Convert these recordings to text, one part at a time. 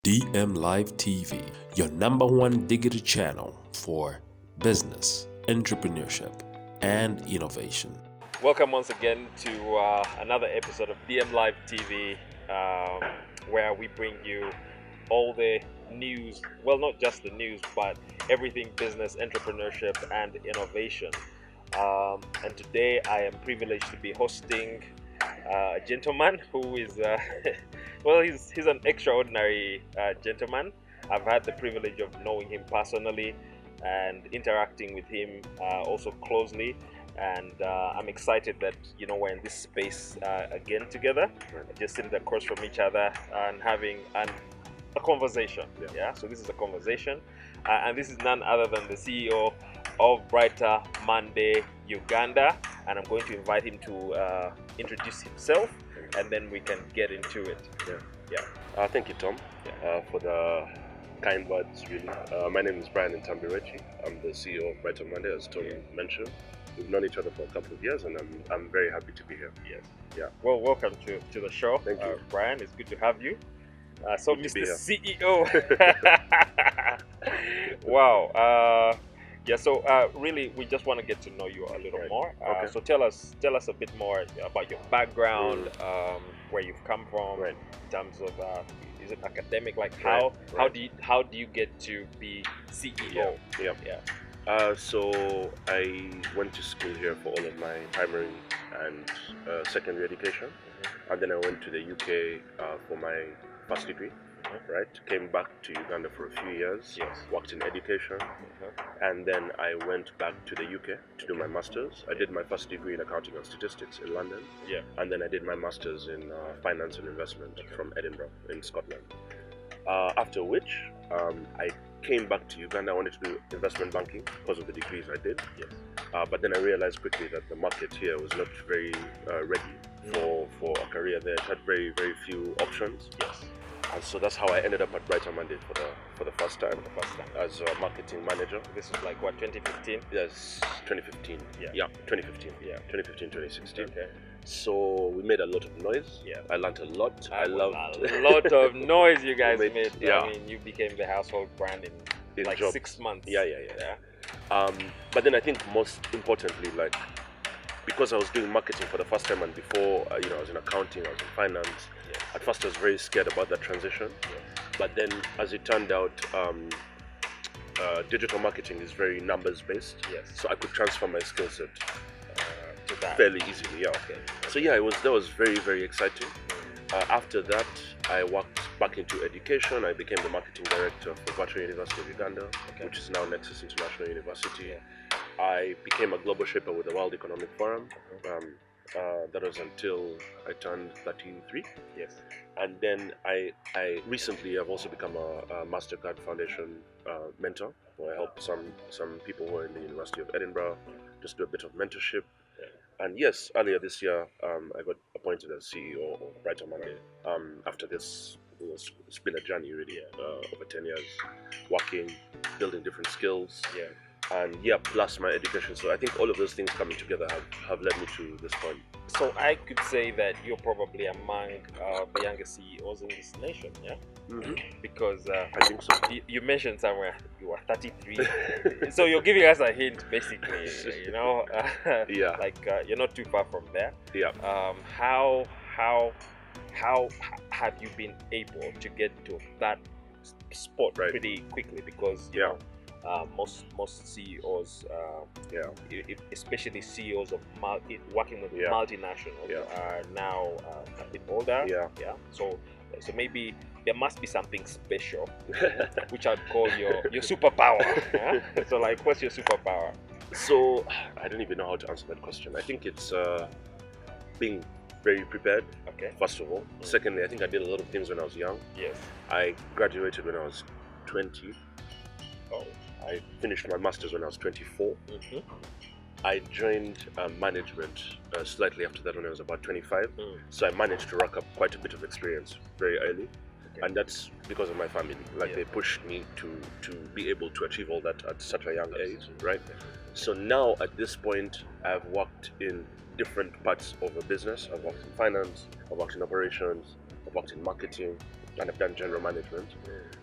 DM Live TV, your #1 digital channel for business, entrepreneurship, and innovation. Welcome once again to another episode of DM Live TV, where we bring you all the news, well, not just the news, but everything business, entrepreneurship, and innovation. And today I am privileged to be hosting a gentleman who is, well, he's an extraordinary gentleman. I've had the privilege of knowing him personally and interacting with him also closely. And I'm excited that we're in this space again together, just sitting across from each other and having a conversation. So this is a conversation, and this is none other than the CEO of Brighter Monday Uganda, and I'm going to invite him to introduce himself, and then we can get into it. Thank you, Tom, for the kind words. Really, my name is Ntambirweki. I'm the CEO of Brighter Monday, as Tom mentioned. We've known each other for a couple of years, and I'm very happy to be here. Well, welcome to the show. Thank you, Brian. It's good to have you. So, good Mr. CEO. Wow. So really, we just want to get to know you a little more. Okay. So tell us a bit more about your background, where you've come from, in terms of is it academic? Like how do you get to be CEO? So I went to school here for all of my primary and secondary education, and then I went to the UK for my first degree. Came back to Uganda for a few years, worked in education, and then I went back to the UK to do my master's. I did my first degree in accounting and statistics in London, and then I did my master's in finance and investment from Edinburgh in Scotland. After which I came back to Uganda. I wanted to do investment banking because of the degrees I did, but then I realized quickly that the market here was not very ready for a career there. It had very, very few options. And so that's how I ended up at Brighter Monday for the first time as a marketing manager. This was like what, 2015? Yes, 2015. 2015. 2016. Okay. So we made a lot of noise. I learned a lot. I loved a lot of noise you guys made. Yeah. I mean, you became the household brand in like job. 6 months. But then I think most importantly, like, because I was doing marketing for the first time, and before I was in accounting, I was in finance. At first I was very scared about that transition, but then as it turned out, digital marketing is very numbers based, so I could transfer my skill set to that fairly easily. So that was very, very exciting. After that, I worked back into education. I became the marketing director for Virtual University of Uganda, which is now Nexus International University. I became a global shaper with the World Economic Forum. That was until I turned 33. And then I recently have also become a MasterCard Foundation mentor, where I help some people who are in the University of Edinburgh just do a bit of mentorship. And yes, earlier this year, I got appointed as CEO of Brighter Monday. After this, it's been a journey really, over 10 years, working, building different skills. And plus my education. So I think all of those things coming together have led me to this point. So I could say that you're probably among the youngest CEOs in this nation, because I think so. You mentioned somewhere you are 33, so you're giving us a hint, basically. Like you're not too far from there. How have you been able to get to that spot pretty quickly? Because most CEOs, especially CEOs of working with multinationals, are now a bit older. So maybe there must be something special, which I'd call your superpower. So like, what's your superpower? So I don't even know how to answer that question. I think it's being very prepared. First of all. Secondly, I think I did a lot of things when I was young. I graduated when I was 20. I finished my master's when I was 24. I joined management slightly after that when I was about 25. So I managed to rack up quite a bit of experience very early. And that's because of my family. Like they pushed me to be able to achieve all that at such a young age, So now at this point, I've worked in different parts of a business. I've worked in finance, I've worked in operations, I've worked in marketing, and I've done general management.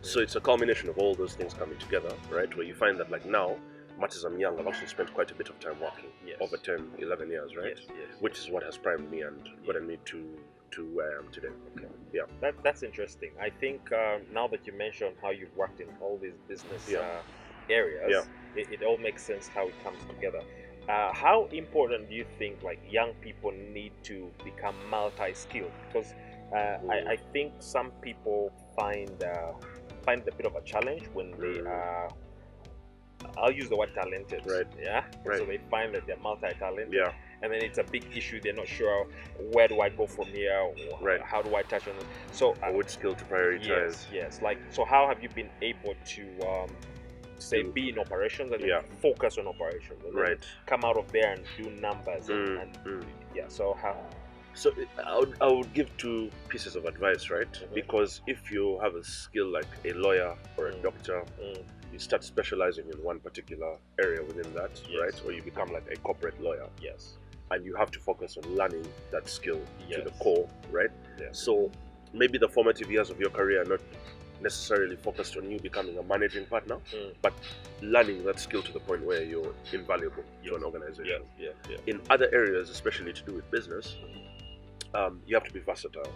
So it's a culmination of all those things coming together, right? Where you find that, like, now, much as I'm young, I've actually spent quite a bit of time working, over 10, 11 years, right? Which is what has primed me and gotten me to where I am today. Okay. Yeah. That's interesting. I think now that you mentioned how you've worked in all these business areas, it all makes sense how it comes together. How important do you think, like, young people need to become multi-skilled? Because I think some people find it a bit of a challenge when they are, I'll use the word talented, right? Yeah, right. So they find that they're multi-talented, yeah, and then it's a big issue. They're not sure, where do I go from here, right? How do I touch on it? So which skill to prioritize? Yes. Like, so how have you been able to say be in operations and then focus on operations, and then come out of there and do numbers so how? So I would give two pieces of advice, right? Because if you have a skill like a lawyer or a doctor, you start specializing in one particular area within that, right? Or you become like a corporate lawyer. Yes. And you have to focus on learning that skill to the core, right? So maybe the formative years of your career are not necessarily focused on you becoming a managing partner, but learning that skill to the point where you're invaluable to an organization. In other areas, especially to do with business, you have to be versatile,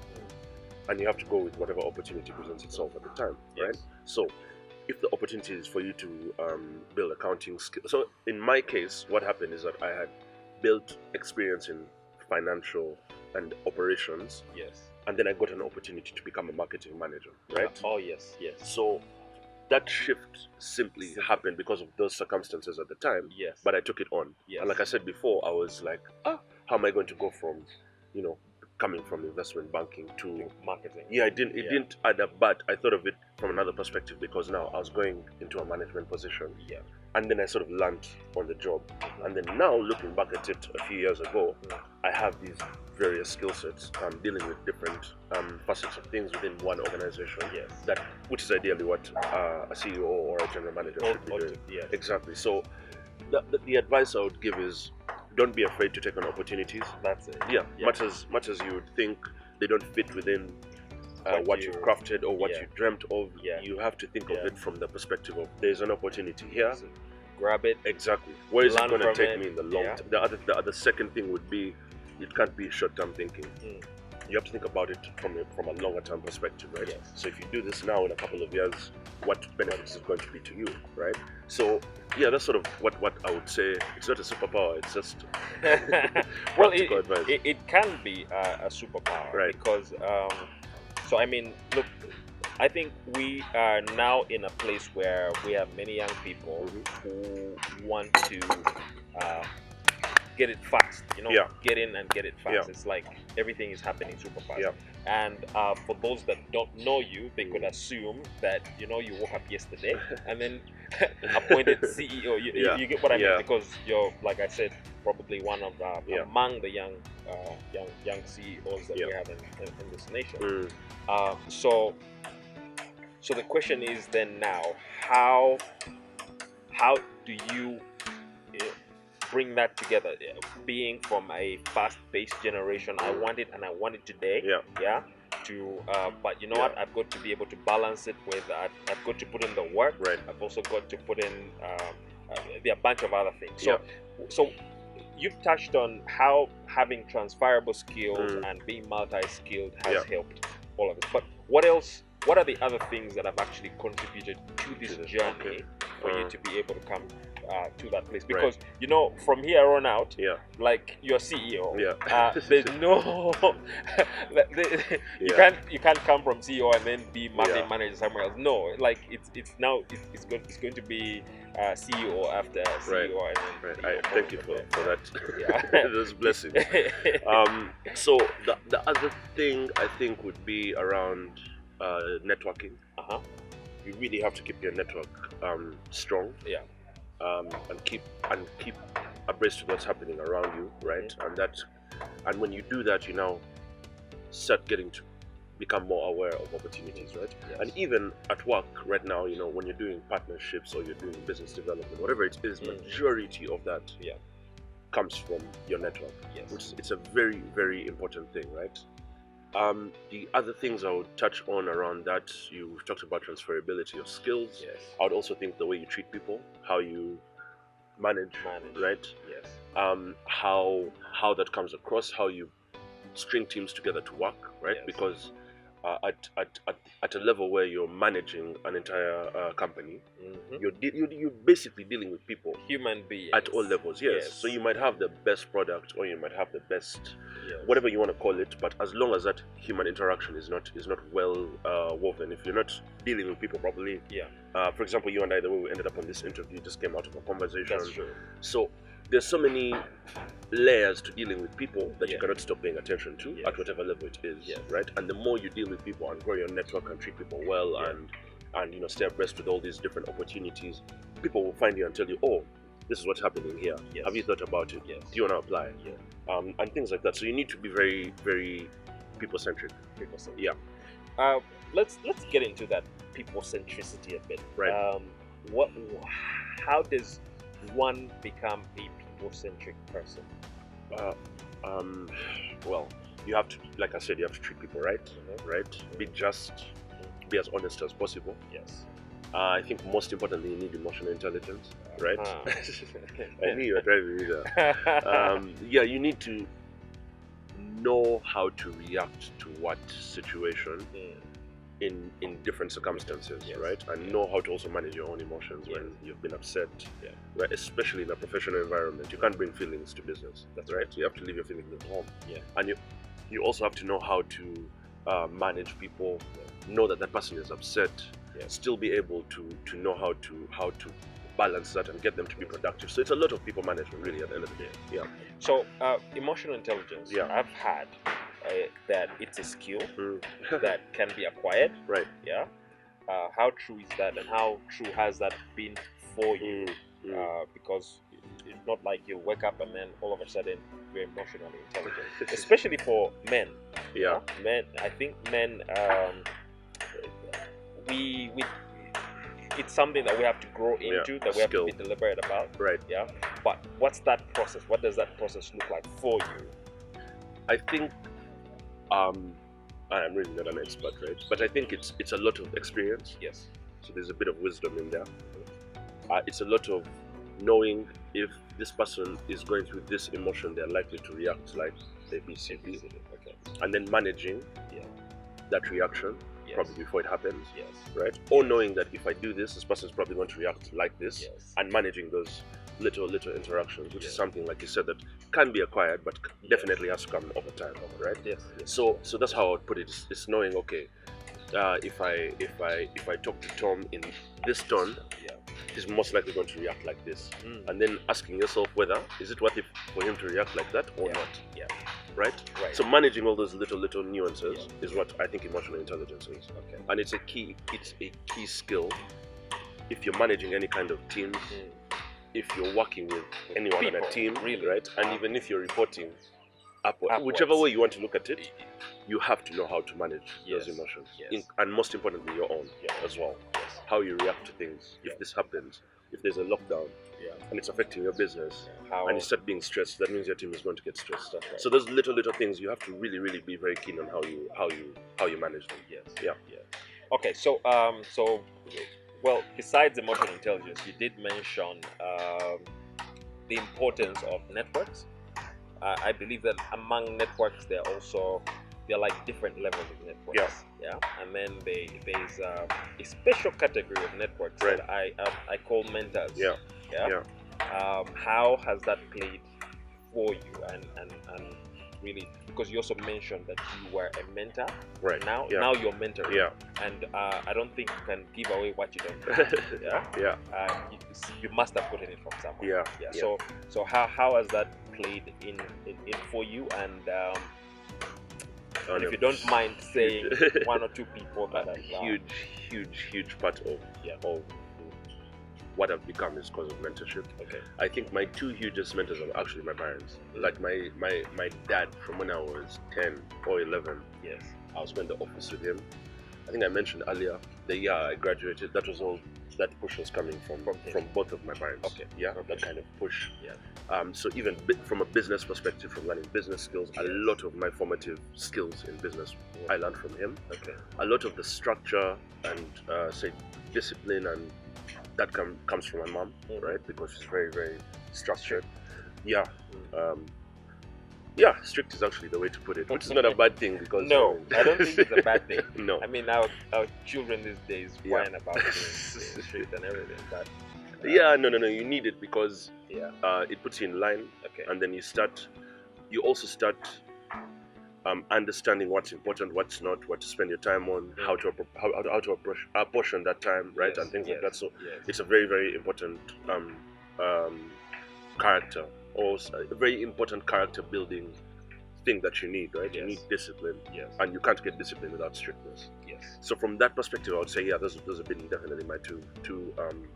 and you have to go with whatever opportunity presents itself at the time, right? So if the opportunity is for you to build accounting skills, so in my case, what happened is that I had built experience in financial and operations, and then I got an opportunity to become a marketing manager, right? Yes. So that shift simply happened because of those circumstances at the time, but I took it on. And like I said before, I was like, how am I going to go from, coming from investment banking to marketing? It didn't add up, but I thought of it from another perspective, because now I was going into a management position, and then I sort of learned on the job, and then now looking back at it a few years ago, I have these various skill sets, dealing with different facets of things within one organization, which is ideally what a CEO or a general manager should be doing. Exactly. So the advice I would give is, don't be afraid to take on opportunities. That's it. Much as you would think they don't fit within what you've crafted or what you dreamt of, you have to think of it from the perspective of, there's an opportunity here. Grab it. Exactly. Where is it going to take me in the long term? The second thing would be, it can't be short-term thinking. You have to think about it from a longer-term perspective, right? So if you do this now, in a couple of years, what benefits is it going to be to you, right? So that's sort of what I would say. It's not a superpower, it's just practical advice. It can be a superpower, right? Because so I mean, look, I think we are now in a place where we have many young people who want to get it fast, get in and get it fast. It's like everything is happening super fast. And for those that don't know you, they could assume that you woke up yesterday and then appointed CEO. You get what I mean? Because you're, like I said, probably one of among the young CEOs that we have in this nation. So the question is then now, how do you bring that together, being from a fast-paced generation, I want it and I want it today, but you know what, I've got to be able to balance it with, I've got to put in the work, I've also got to put in there are a bunch of other things. So you've touched on how having transferable skills and being multi-skilled has helped all of it, but what are the other things that have actually contributed to this journey for you to be able to come to that place? Because from here on out, like your CEO, there's no you can't come from CEO and then be marketing manager somewhere else. No, like it's going to be CEO after CEO. And then thank you for that. Those blessings. So the other thing I think would be around networking. You really have to keep your network strong. And keep abreast of what's happening around you, right? And when you do that, you now start getting to become more aware of opportunities, right? And even at work right now, when you're doing partnerships or you're doing business development, whatever it is, majority of that comes from your network. Which it's a very, very important thing, right? The other things I would touch on around that, you talked about transferability of skills. Yes. I would also think the way you treat people, how you manage, right? Yes. How that comes across, how you string teams together to work, right? Yes. Because at a level where you're managing an entire company, you're basically dealing with people, Human beings at all levels. Yes. So you might have the best product, or you might have the best, whatever you want to call it. But as long as that human interaction is not well woven, if you're not dealing with people properly, for example, you and I, the way we ended up on this interview, just came out of a conversation. That's true. So there's so many layers to dealing with people that you cannot stop paying attention to at whatever level it is, right? And the more you deal with people and grow your network and treat people well, and you know, stay abreast with all these different opportunities, people will find you and tell you, oh, this is what's happening here. Have you thought about it? Do you want to apply? And things like that. So you need to be very, very people-centric. Let's get into that people centricity a bit. Right. How does one become a people-centric person? Well, you have to, like I said, you have to treat people right, be just, be as honest as possible. Yes. I think most importantly, you need emotional intelligence, right? I knew you were driving me there. You need to know how to react to what situation in different circumstances, right? And know how to also manage your own emotions when you've been upset, right? Especially in a professional environment. You can't bring feelings to business, right? You have to leave your feelings at home. And you also have to know how to manage people, know that person is upset, still be able to know how to balance that and get them to be productive. So it's a lot of people management, really, at the end of the day. So emotional intelligence, I've had that it's a skill that can be acquired. Right. How true is that, and how true has that been for you? Because it's not like you wake up and then all of a sudden you're emotionally intelligent, especially for men. Men, I think men, we it's something that we have to grow into, that we have to be deliberate about. Right. But what's that process? What does that process look like for you? I think I'm really not an expert, right? But I think it's a lot of experience. Yes. So there's a bit of wisdom in there. It's a lot of knowing if this person is going through this emotion, they're likely to react like ABCD. Okay. And then managing that reaction probably before it happens. Yes. Right? Or knowing that if I do this person's probably going to react like this, and managing those little interactions, which is something, like you said, that can be acquired, but definitely has to come over time, right? Yes. So that's how I would put it. It's knowing, okay, if I talk to Tom in this tone, he's most likely going to react like this, and then asking yourself whether is it worth it for him to react like that or not. Right. So managing all those little nuances is what I think emotional intelligence is. Okay. And it's a key skill if you're managing any kind of teams, if you're working with anyone on a team, really, right? And even if you're reporting upwards, whichever way you want to look at it, you have to know how to manage those emotions, and most importantly, your own as well. How you react to things. If this happens, if there's a lockdown, and it's affecting your business, and you start being stressed, that means your team is going to get stressed. So those little things, you have to really be very keen on how you manage them. Okay, so well, besides emotional intelligence, you did mention the importance of networks. I believe that among networks, there are like different levels of networks. And then there's a special category of networks that I call mentors. How has that played for you, and really, because you also mentioned that you were a mentor. Right. Now you're mentoring. And I don't think you can give away what you don't know. You must have gotten it from somewhere. So how has that played in for you, and if you don't mind saying one or two people that are huge part of what I've become is because of mentorship. Okay. I think my two hugest mentors are actually my parents. Like my dad, from when I was 10 or 11. Yes. I was in the office with him. I think I mentioned earlier the year I graduated, that was all that push was coming from him. both of my parents. Okay. Yeah, Okay. that kind of push. Yeah. So even from a business perspective, from learning business skills, a lot of my formative skills in business I learned from him. Okay. A lot of the structure and say discipline and that comes from my mom, right? Because she's very, very structured. Yeah. Yeah, strict is actually the way to put it, which is not a bad thing because no, I don't think it's a bad thing. No. I mean, our children these days whine about being strict and everything, but yeah, no, you need it because yeah, it puts you in line, okay, and then you also start understanding what's important, what's not, what to spend your time on, how to apportion that time, right, and things like that. So it's a very, very important character, or a very important character building thing that you need, right? You need discipline, and you can't get discipline without strictness. So from that perspective, I would say, yeah, those have been definitely my two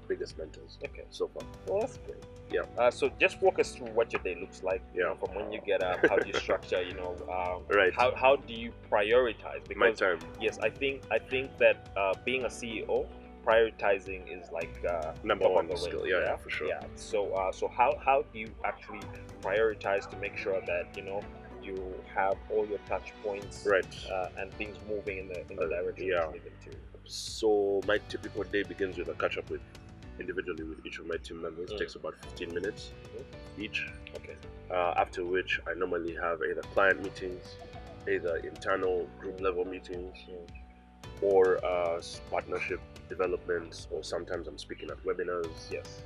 biggest mentors so far. Well, that's great. Yeah. So just walk us through what your day looks like. You know, from when you get up, how do you structure? You know, right. How do you prioritize? Because my time. Yes, I think that being a CEO, prioritizing is like number one skill. Yeah, for sure. Yeah. So how do you actually prioritize to make sure that you have all your touch points, right, and things moving in the direction you need them to? So my typical day begins with a catch up individually with each of my team members. It takes about 15 minutes each. Okay. After which I normally have either client meetings, either internal group level meetings, or partnership developments, or sometimes I'm speaking at webinars. Yes.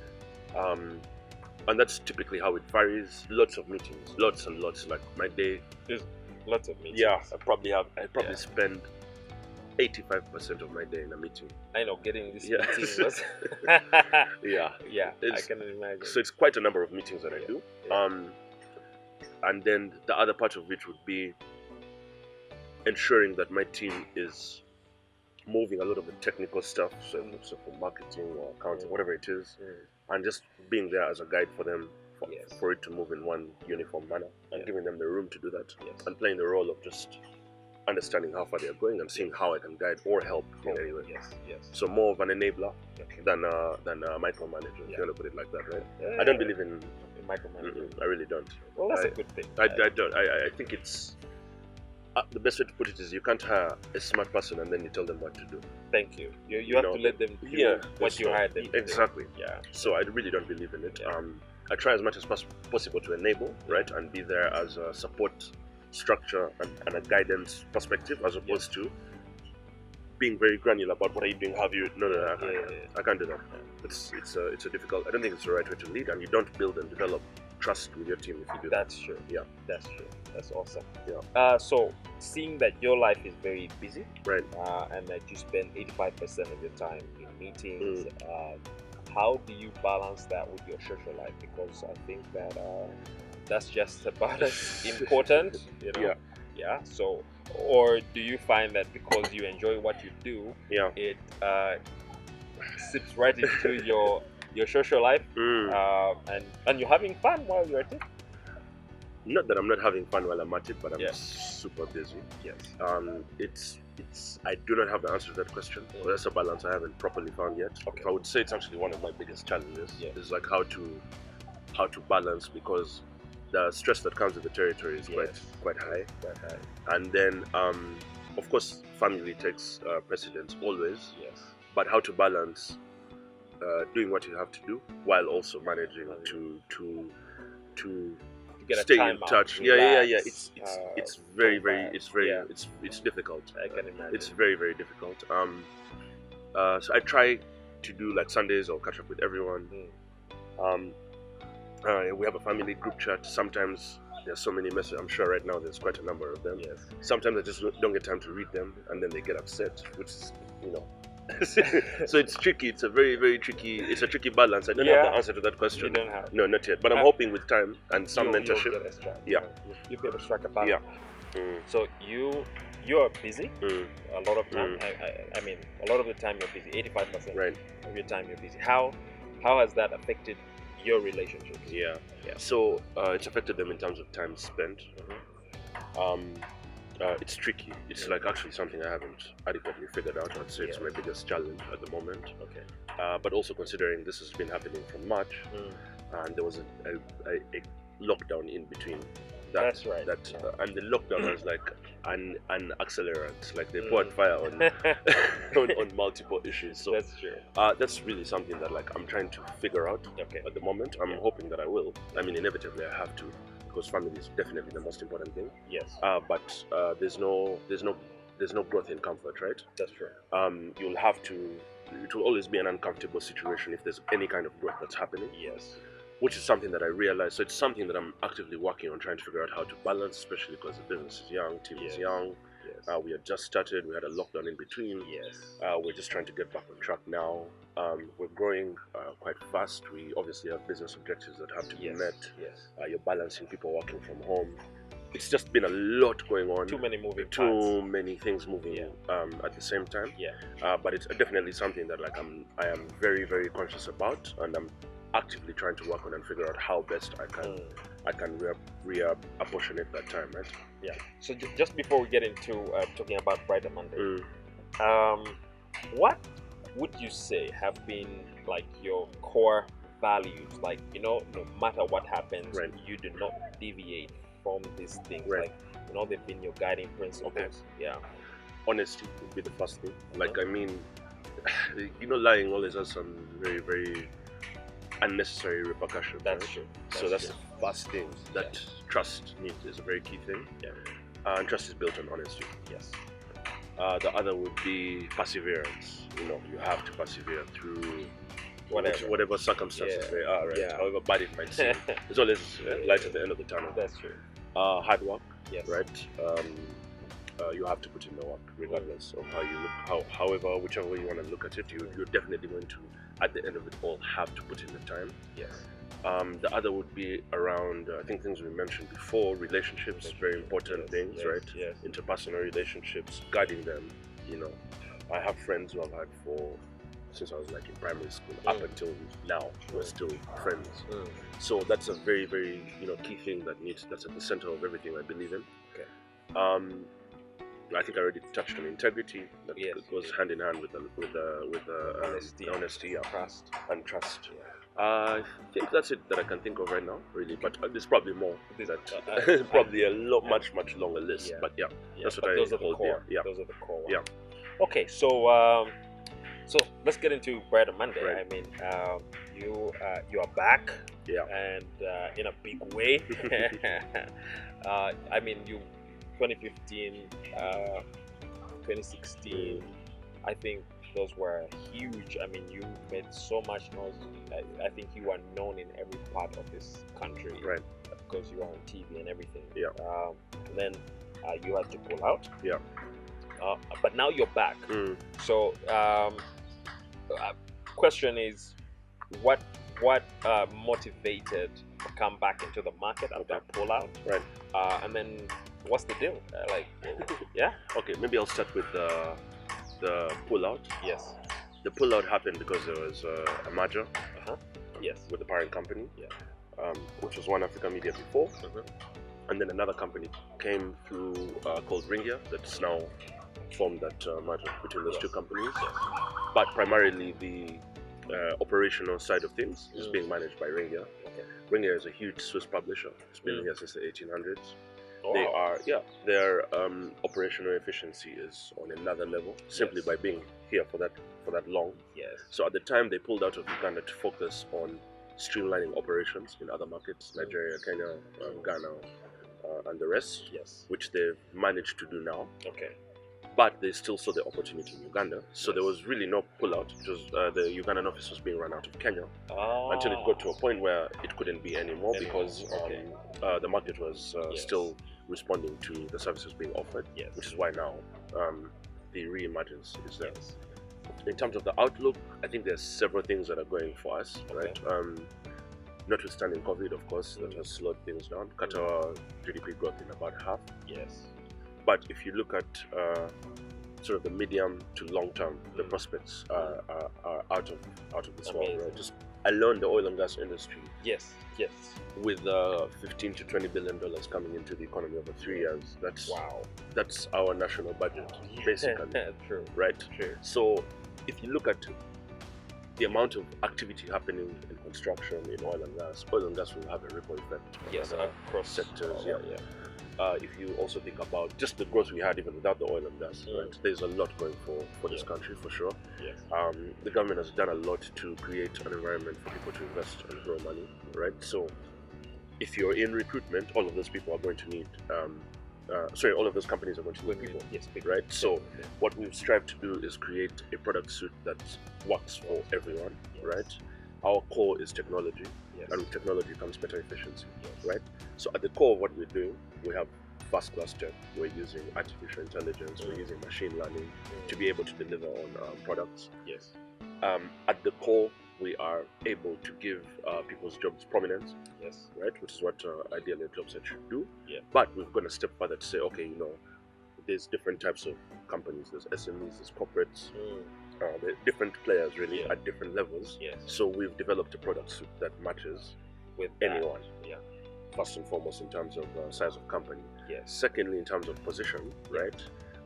And that's typically how it varies. Lots of meetings, lots and lots. Like my day, there's lots of meetings. Yeah, I probably spend 85% of my day in a meeting. I know, getting this meeting was yeah, I can imagine. So it's quite a number of meetings that I do. And then the other part of it would be ensuring that my team is moving a lot of the technical stuff, so for marketing or accounting, whatever it is, and just being there as a guide for them for it to move in one uniform manner, and giving them the room to do that, and playing the role of just understanding how far they are going and seeing how I can guide or help in any way. So more of an enabler than a micromanager, if you want to put it like that, right? I don't believe in micromanaging. I really don't. Well, that's a good thing. I don't. I think it's the best way to put it is you can't hire a smart person and then you tell them what to do. Thank you. You have to let them do what you hired them to do. Exactly. Yeah. So I really don't believe in it. I try as much as possible to enable, right, and be there as a support structure and a guidance perspective, as opposed to being very granular about what are you doing, have you? No, I can't do that. It's a difficult. I don't think it's the right way to lead, and you don't build and develop trust with your team if you do that. That's true. Yeah, that's true. That's awesome. Yeah. So seeing that your life is very busy, right, and that you spend 85% of your time in meetings, how do you balance that with your social life? Because I think that that's just about as important, Yeah. So, or do you find that because you enjoy what you do, it sips right into your social life, and you're having fun while you're at it? Not that I'm not having fun while I'm at it, but I'm super busy. Yes. I do not have the answer to that question. Well, that's a balance I haven't properly found yet. Okay. I would say it's actually one of my biggest challenges. Is like how to balance, because the stress that comes with the territory is quite high. And then of course family takes precedence always. Yes. But how to balance doing what you have to do while also managing to stay in touch. Relax, It's it's difficult. I can imagine. It's very, very difficult. So I try to do like Sundays. I'll catch up with everyone. We have a family group chat. Sometimes there's so many messages. I'm sure right now there's quite a number of them. Yes. Sometimes I just don't get time to read them, and then they get upset, which is, so it's tricky. It's a very, very tricky. It's a tricky balance. I don't have the answer to that question. You don't have. No, not yet. But I'm hoping with time and some mentorship. You'll be able to strike a balance. So you're busy a lot of time. I mean, a lot of the time you're busy. 85% of your time you're busy. How has that affected your relationships? So it's affected them in terms of time spent. It's tricky. It's like actually something I haven't adequately figured out. I'd say it's my biggest challenge at the moment. Okay. But also considering this has been happening from March, and there was a lockdown in between. That's right. And the lockdown was like an accelerant. Like they poured fire on, on multiple issues. So that's true. That's really something that like I'm trying to figure out at the moment. I'm hoping that I will. I mean, inevitably I have to, because family is definitely the most important thing. Yes. But there's no growth in comfort, right? That's true. You'll have to. It will always be an uncomfortable situation if there's any kind of growth that's happening. Yes. Which is something that I realize. So it's something that I'm actively working on, trying to figure out how to balance, especially because the business is young, team is young. Yes. We had just started. We had a lockdown in between. Yes. We're just trying to get back on track now. We're growing quite fast. We obviously have business objectives that have to be met. Yes. You're balancing people working from home. It's just been a lot going on. Too many moving parts. Too many things moving at the same time. Yeah. But it's definitely something that like I am very, very conscious about, and I'm actively trying to work on and figure out how best I can reapportionate that time, right? Yeah. So just before we get into talking about Brighter Monday, what would you say have been like your core values? Like, you know, no matter what happens, you do not deviate from these things. Like, you know, they've been your guiding principles. Okay. Yeah. Honesty would be the first thing. Like, I mean, you know, lying always has some very, very unnecessary repercussions. That's true. So that's the first thing. That trust is a very key thing. Yeah. And trust is built on honesty. Yes. The other would be perseverance. You know, you have to persevere through whatever circumstances they are, right? Yeah. However bad it might seem, there's always light at the end of the tunnel. That's true. Hard work, right? You have to put in the work, regardless of how you look. However, whichever way you want to look at it, you're definitely going to, at the end of it all, have to put in the time. Yes. The other would be around, I think things we mentioned before, relationships, very important things, right? Yes. Interpersonal relationships, guiding them. You know, I have friends who I've had since I was like in primary school up until now. We're still friends. So that's a very, very key thing that's at the center of everything I believe in. Okay. I think I already touched on integrity. That goes hand in hand with honesty, trust, and trust. I think that's it that I can think of right now, really. But there's probably more. Probably a much longer list. But that's what those I are the hold core. there. Those are the core. Yeah. Okay, so let's get into Brighter Monday. Right. I mean, you are back. Yeah. And in a big way. I mean, 2015, 2016, I think those were huge. I mean, you made so much noise. I think you are known in every part of this country, right? Because you are on TV and everything. Yeah. Then you had to pull out. Yeah. But now you're back. So, question is, what motivated to come back into the market after a pull out? Right. And then what's the deal? Yeah. Okay, maybe I'll start with the pull out. Yes. The pull out happened because there was a merger. Yes. With the parent company. Yeah. Which was One Africa Media before. And then another company came through called Ringia that's now formed that merger between those two companies. Yes. But primarily the operational side of things is being managed by Ringia. Okay. Ringia is a huge Swiss publisher. It's been here since the 1800s. Oh, wow. Their operational efficiency is on another level simply by being here for that long. Yes. So at the time they pulled out of Uganda to focus on streamlining operations in other markets, Nigeria, Kenya, Ghana, and the rest. Yes. Which they've managed to do now. Okay. But they still saw the opportunity in Uganda, so there was really no pullout. It was the Ugandan office was being run out of Kenya until it got to a point where it couldn't be anymore because the market was still responding to the services being offered, which is why now the re-emergence is there. Yes. In terms of the outlook, I think there's several things that are going for us, right? Notwithstanding COVID, of course, that has slowed things down, cut our GDP growth in about half. Yes. But if you look at sort of the medium to long term, the prospects are out of this world, right? Just alone the oil and gas industry, Yes. with 15 to 20 billion dollars coming into the economy over 3 years, Wow. that's our national budget, basically. True. Right? True. So if you look at the amount of activity happening in construction, in oil and gas will have a ripple effect on Yes. other Across sectors. yeah. If you also think about just the growth we had even without the oil and gas, right? There's a lot going for this country, for sure. Yes. The government has done a lot to create an environment for people to invest and grow money, right? So if you're in recruitment, all of those people are going to need all of those companies are going to need people. Yes. Right? So what we've strived to do is create a product suite that works for everyone, right? Our core is technology, and with technology comes better efficiency, right? So at the core of what we're doing, we have first-class tech. We're using artificial intelligence, we're using machine learning to be able to deliver on products. Yes. At the core, we are able to give people's jobs prominence, Yes. right? Which is what ideally a job search should do. Yeah. But we've gone a step further to say, okay, there's different types of companies. There's SMEs, there's corporates, there are different players really at different levels. Yes. So we've developed a product suite that matches With anyone. Yeah. First and foremost, in terms of size of company. Yes. Secondly, in terms of position, right?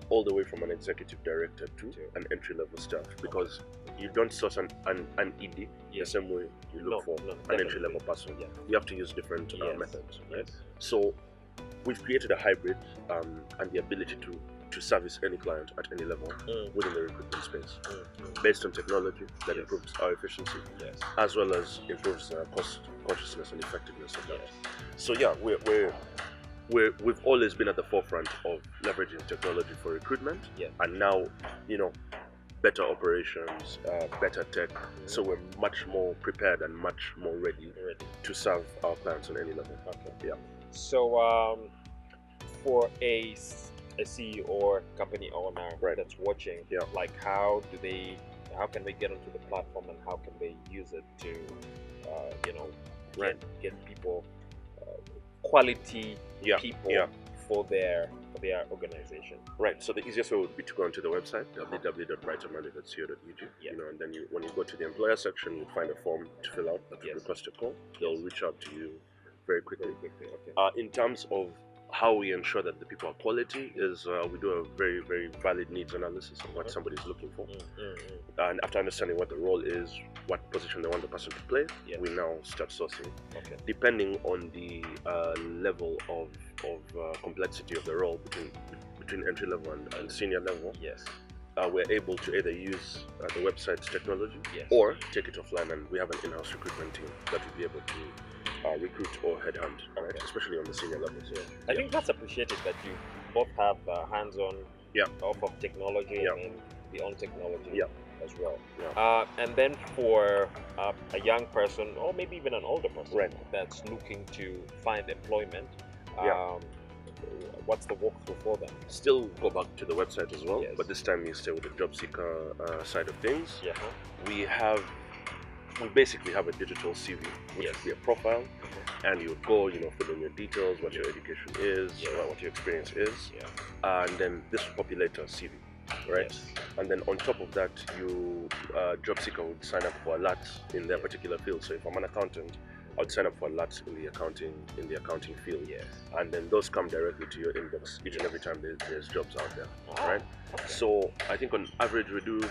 All the way from an executive director to an entry-level staff, because you don't source an ED the same way you look for an entry-level person. Yeah. You have to use different methods, right? Yes. So we've created a hybrid and the ability to service any client at any level within the recruitment space, based on technology that improves our efficiency, as well as improves cost consciousness and effectiveness of that. So yeah, we've always been at the forefront of leveraging technology for recruitment, and now better operations, better tech. So we're much more prepared and much more ready to serve our clients on any level. Yeah. So for a CEO or company owner that's watching, like how can they get onto the platform, and how can they use it to get people quality people for their organization? Right. So the easiest way would be to go onto the website www.brightermoney.co.ug. And then when you go to the employer section, you'll find a form to fill out that will request a call. They'll reach out to you very quickly. In terms of how we ensure that the people are quality is we do a very, very valid needs analysis of what somebody's looking for. And after understanding what the role is, what position they want the person to play, we now start sourcing. Depending on the level of complexity of the role between entry level and senior level, we're able to either use the website's technology or take it offline, and we have an in-house recruitment team that will be able to recruit or headhunt, right? Especially on the senior levels. I think that's appreciated that you both have hands-on off of technology and beyond technology as well. And then for a young person, or maybe even an older person that's looking to find employment, what's the walkthrough for them? Still go back to the website as well, but this time you stay with the job seeker side of things. We basically have a digital CV, which would be a profile, and you would go, fill in your details, what your education is, what your experience is, and then this will populate a CV, right? And then on top of that, you job seeker would sign up for alerts in their particular field. So if I'm an accountant, I would sign up for alerts in the accounting field, and then those come directly to your inbox each and every time there's jobs out there, right? So I think on average we do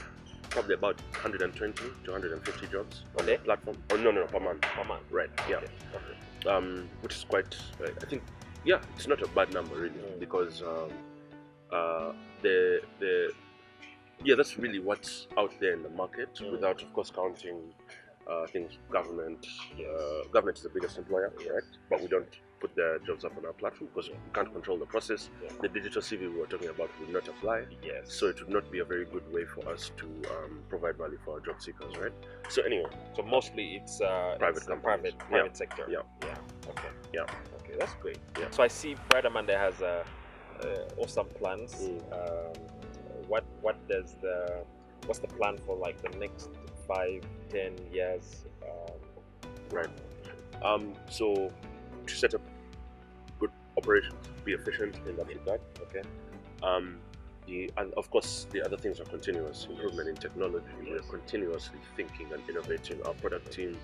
probably about 120 to 150 jobs on the platform. Oh no, per month. Per month. Right. Yeah. Which is quite. I think. Yeah, it's not a bad number really, because that's really what's out there in the market, without of course counting things. Government is the biggest employer, right? But we don't put their jobs up on our platform because we can't control the process. The digital CV we were talking about would not apply. So it would not be a very good way for us to provide value for our job seekers, right? So anyway, so mostly it's private sector. Okay, that's great. So I see Bright Amanda has awesome plans. What's the plan for like the next 5-10 years? So to set up good operations, be efficient in that regard. And of course, the other things are continuous improvement in technology. We're continuously thinking and innovating. Our product team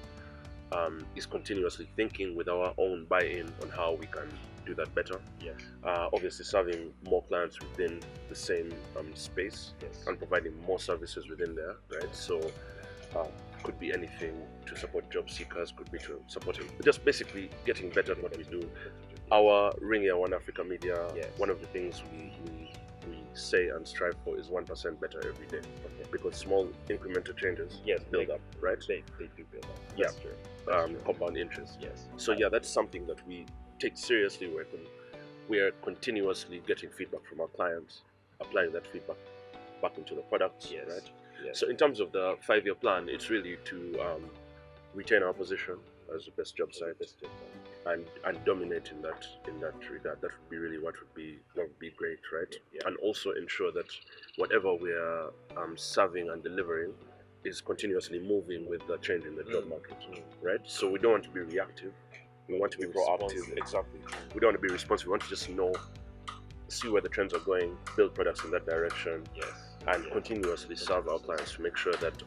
is continuously thinking with our own buy-in on how we can do that better. Yes. Obviously, serving more clients within the same space and providing more services within there, right? So, could be anything to support job seekers, could be to supporting, just basically getting better at what we do. Our Ring Here One Africa Media, one of the things we say and strive for is 1% better every day, because small incremental changes build up, right? They do build up. Yeah. That's true. Compound interest. Yes. So that's something that we take seriously. We are continuously getting feedback from our clients, applying that feedback back into the products, right? Yes. So in terms of the 5-year plan, it's really to retain our position as the best job site and dominate in that regard. That would be really what would be great, right? Yeah. And also ensure that whatever we are serving and delivering is continuously moving with the change in the job market, right? So we don't want to be reactive. We want to be proactive. Exactly. We don't want to be responsive. We want to just see where the trends are going, build products in that direction, and continuously serve our clients to make sure that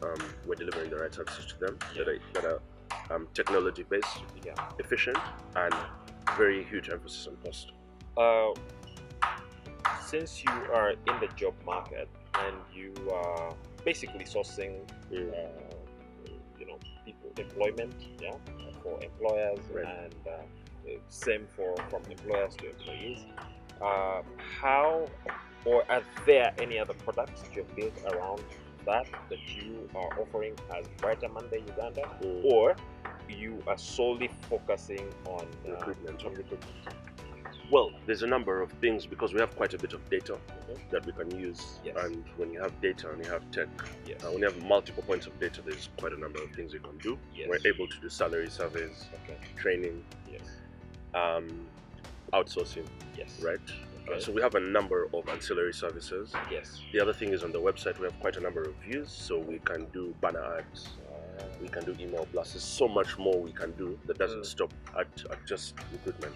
we're delivering the right services to them that are technology-based, efficient, and very huge emphasis on cost. Since you are in the job market and you are basically sourcing, people employment, for employers, and same from employers to employees. How or are there any other products that you've built around that you are offering as Brighter Monday Uganda, or you are solely focusing on recruitment? Well, there's a number of things, because we have quite a bit of data that we can use. And when you have data and you have tech, when you have multiple points of data, there's quite a number of things you can do. We're able to do salary surveys, training, outsourcing, right? So we have a number of ancillary services. The other thing is, on the website we have quite a number of views, so we can do banner ads, we can do email blasts. There's so much more we can do that doesn't stop at just recruitment.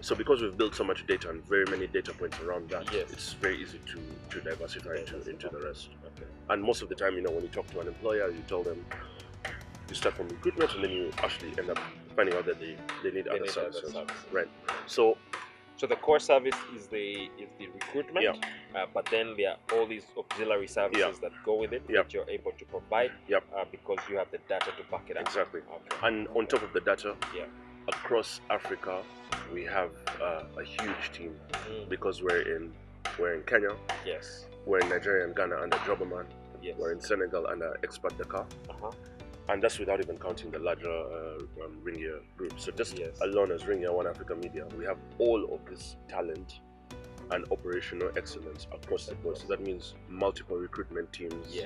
So because we've built so much data and very many data points around that, it's very easy to diversify into the rest. And most of the time, when you talk to an employer, you tell them, you start from recruitment, and then you actually end up finding out that they need other services, right? So the core service is the recruitment, but then there are all these auxiliary services that go with it that you're able to provide because you have the data to back it up. Exactly. And on top of the data, across Africa, we have a huge team, because we're in Kenya, we're in Nigeria and Ghana under Joberman, we're in Senegal under Expat Dakar. And that's without even counting the larger Ring Here group. So just alone as Ring Here One Africa Media, we have all of this talent and operational excellence across the board. So that means multiple recruitment teams,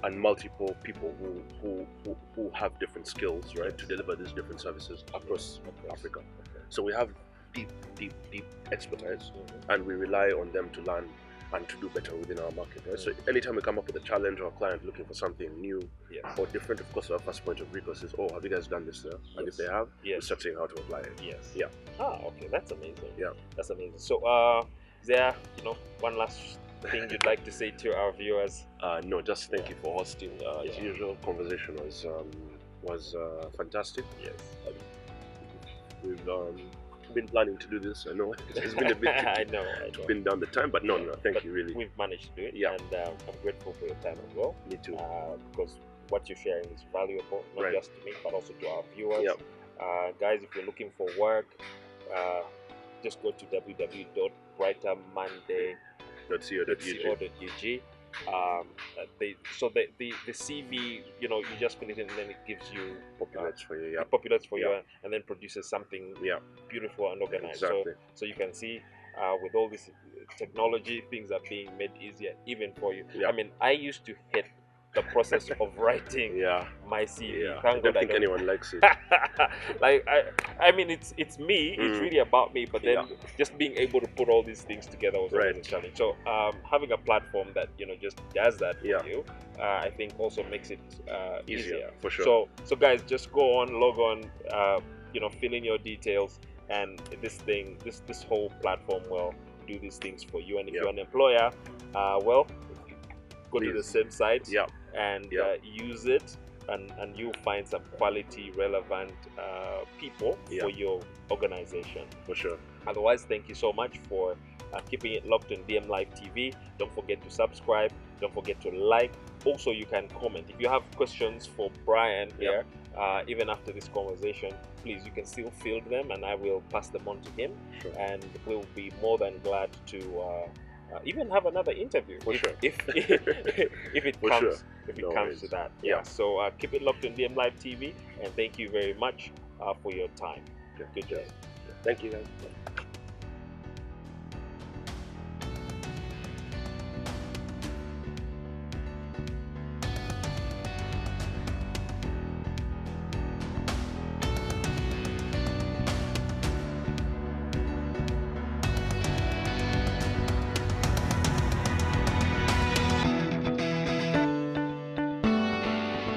and multiple people who have different skills, right, to deliver these different services across Africa. So we have deep expertise, and we rely on them to learn and to do better within our market, right? So anytime we come up with a challenge or a client looking for something new or different, of course our first point of recourse is, have you guys done this there? And if they have, we start saying how to apply it. Okay, that's amazing. That's amazing. So is there one last thing you'd like to say to our viewers? No, just thank you for hosting. As usual, conversation was fantastic. We've been planning to do this. I know it's been a bit I know. Been down the time, but no, thank you, really. We've managed to do it, and I'm grateful for your time as well. Me too. Because what you're sharing is valuable, not just to me, but also to our viewers. Guys, if you're looking for work, just go to www.brightermonday.co.ug. So the CV, you just fill it in, and then it gives you populates for you, and then produces something beautiful and organized. Exactly. So you can see with all this technology, things are being made easier even for you. I mean, I used to hate the process of writing my CV. I don't think anyone likes it. I mean, it's me. It's really about me. But then just being able to put all these things together was always a challenge. So having a platform that just does that for you, I think also makes it easier for sure. So guys, just go on, log on, fill in your details, and this whole platform will do these things for you. And if Yeah. you're an employer, well, go to the Please. same site Yeah. and Yeah. use it, and you'll find some quality, relevant people Yeah. for your organization. For sure. Otherwise, thank you so much for keeping it locked in DM Live TV. Don't forget to subscribe. Don't forget to like. Also, you can comment. If you have questions for Brian here, even after this conversation, please, you can still field them and I will pass them on to him. Sure. And we'll be more than glad to even have another interview For sure. if it For comes sure. if it No comes worries. to that. Yeah. So keep it locked in DM Live TV, and thank you very much for your time. Okay. Good job. Thank you, guys.